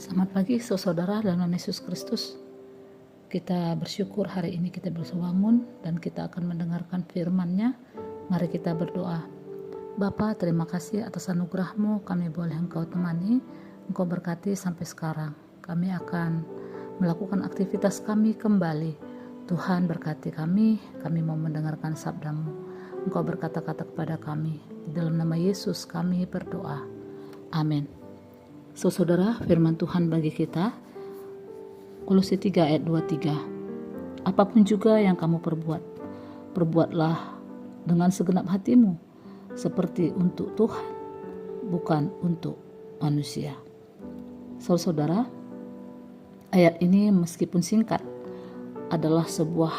Selamat pagi saudara dalam Yesus Kristus. Kita bersyukur hari ini kita bisa bangun dan kita akan mendengarkan firman-Nya. Mari kita berdoa. Bapa, terima kasih atas anugerah-Mu, kami boleh Engkau temani, Engkau berkati sampai sekarang. Kami akan melakukan aktivitas kami kembali. Tuhan berkati kami mau mendengarkan sabda-Mu. Engkau berkata-kata kepada kami. Di dalam nama Yesus kami berdoa. Amin. Saudara, firman Tuhan bagi kita Kolose 3 ayat 23. Apapun juga yang kamu perbuatlah dengan segenap hatimu, seperti untuk Tuhan, bukan untuk manusia. Saudara, ayat ini meskipun singkat adalah sebuah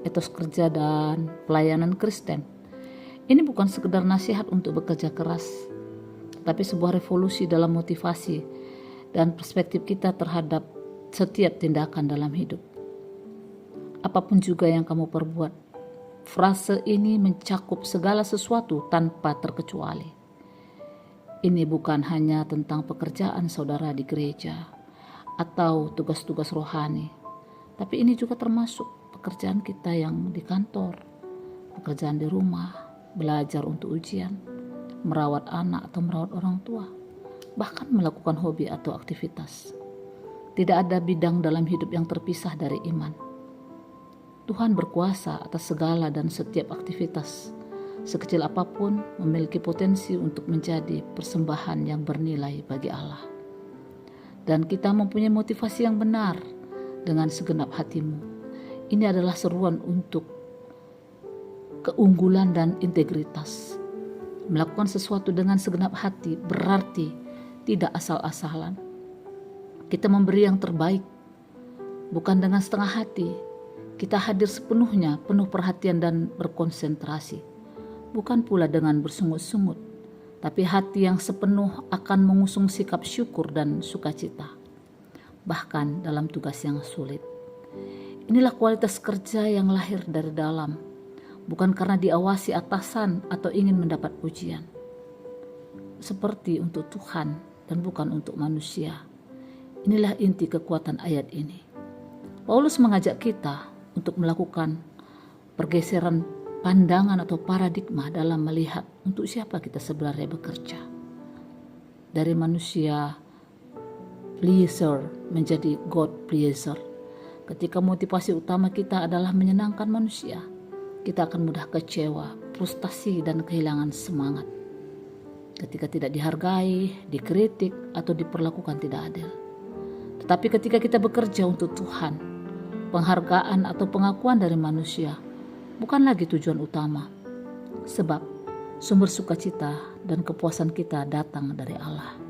etos kerja dan pelayanan Kristen. Ini bukan sekedar nasihat untuk bekerja keras, tapi sebuah revolusi dalam motivasi dan perspektif kita terhadap setiap tindakan dalam hidup. Apapun juga yang kamu perbuat, frase ini mencakup segala sesuatu tanpa terkecuali. Ini bukan hanya tentang pekerjaan saudara di gereja atau tugas-tugas rohani, tapi ini juga termasuk pekerjaan kita yang di kantor, pekerjaan di rumah, belajar untuk ujian, merawat anak atau merawat orang tua, bahkan melakukan hobi atau aktivitas. Tidak ada bidang dalam hidup yang terpisah dari iman. Tuhan berkuasa atas segala dan setiap aktivitas, sekecil apapun memiliki potensi untuk menjadi persembahan yang bernilai bagi Allah. Dan kita mempunyai motivasi yang benar dengan segenap hatimu. Ini adalah seruan untuk keunggulan dan integritas. Melakukan sesuatu dengan segenap hati berarti tidak asal-asalan. Kita memberi yang terbaik, bukan dengan setengah hati. Kita hadir sepenuhnya, penuh perhatian dan berkonsentrasi. Bukan pula dengan bersungut-sungut, tapi hati yang sepenuh akan mengusung sikap syukur dan sukacita. Bahkan dalam tugas yang sulit. Inilah kualitas kerja yang lahir dari dalam, bukan karena diawasi atasan atau ingin mendapat pujian. Seperti untuk Tuhan dan bukan untuk manusia. Inilah inti kekuatan ayat ini. Paulus mengajak kita untuk melakukan pergeseran pandangan atau paradigma dalam melihat untuk siapa kita sebenarnya bekerja. Dari manusia pleaser menjadi God pleaser. Ketika motivasi utama kita adalah menyenangkan manusia, kita akan mudah kecewa, frustasi, dan kehilangan semangat. Ketika tidak dihargai, dikritik, atau diperlakukan tidak adil. Tetapi ketika kita bekerja untuk Tuhan, penghargaan atau pengakuan dari manusia bukan lagi tujuan utama. Sebab sumber sukacita dan kepuasan kita datang dari Allah.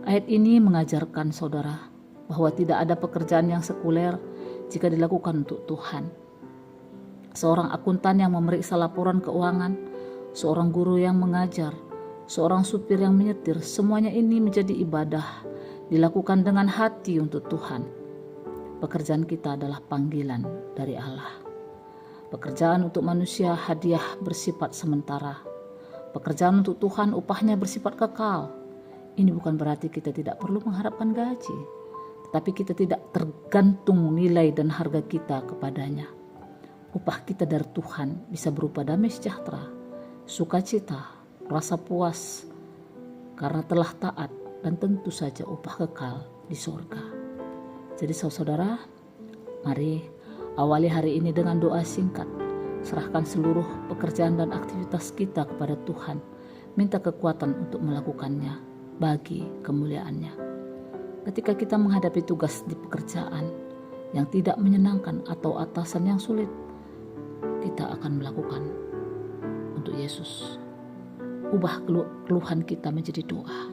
Ayat ini mengajarkan saudara bahwa tidak ada pekerjaan yang sekuler jika dilakukan untuk Tuhan. Seorang akuntan yang memeriksa laporan keuangan, seorang guru yang mengajar, seorang supir yang menyetir, semuanya ini menjadi ibadah, dilakukan dengan hati untuk Tuhan. Pekerjaan kita adalah panggilan dari Allah. Pekerjaan untuk manusia hadiah bersifat sementara. Pekerjaan untuk Tuhan upahnya bersifat kekal. Ini bukan berarti kita tidak perlu mengharapkan gaji, tetapi kita tidak tergantung nilai dan harga kita kepadanya. Upah kita dari Tuhan bisa berupa damai sejahtera, sukacita, rasa puas karena telah taat, dan tentu saja upah kekal di surga. Jadi saudara, mari awali hari ini dengan doa singkat. Serahkan seluruh pekerjaan dan aktivitas kita kepada Tuhan. Minta kekuatan untuk melakukannya bagi kemuliaan-Nya. Ketika kita menghadapi tugas di pekerjaan yang tidak menyenangkan atau atasan yang sulit, kita akan melakukan untuk Yesus. Ubah keluhan kita menjadi doa.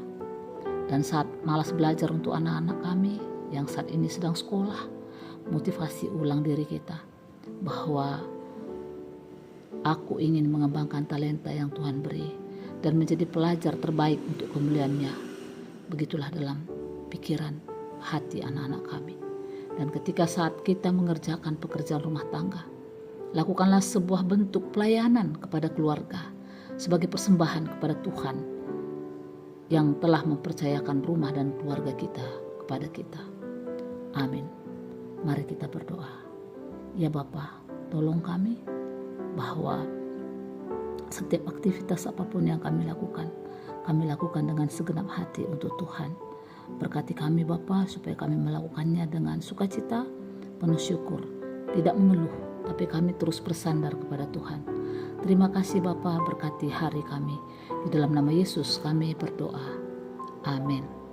Dan saat malas belajar untuk anak-anak kami yang saat ini sedang sekolah, motivasi ulang diri kita bahwa aku ingin mengembangkan talenta yang Tuhan beri dan menjadi pelajar terbaik untuk kemuliaan-Nya. Begitulah dalam pikiran hati anak-anak kami. Dan ketika saat kita mengerjakan pekerjaan rumah tangga, lakukanlah sebuah bentuk pelayanan kepada keluarga sebagai persembahan kepada Tuhan yang telah mempercayakan rumah dan keluarga kita kepada kita. Amin. Mari kita berdoa. Ya Bapa, tolong kami bahwa setiap aktivitas apapun yang kami lakukan dengan segenap hati untuk Tuhan. Berkati kami Bapa, supaya kami melakukannya dengan sukacita, penuh syukur, tidak mengeluh, tapi kami terus bersandar kepada Tuhan. Terima kasih Bapa, berkati hari kami. Di dalam nama Yesus kami berdoa. Amin.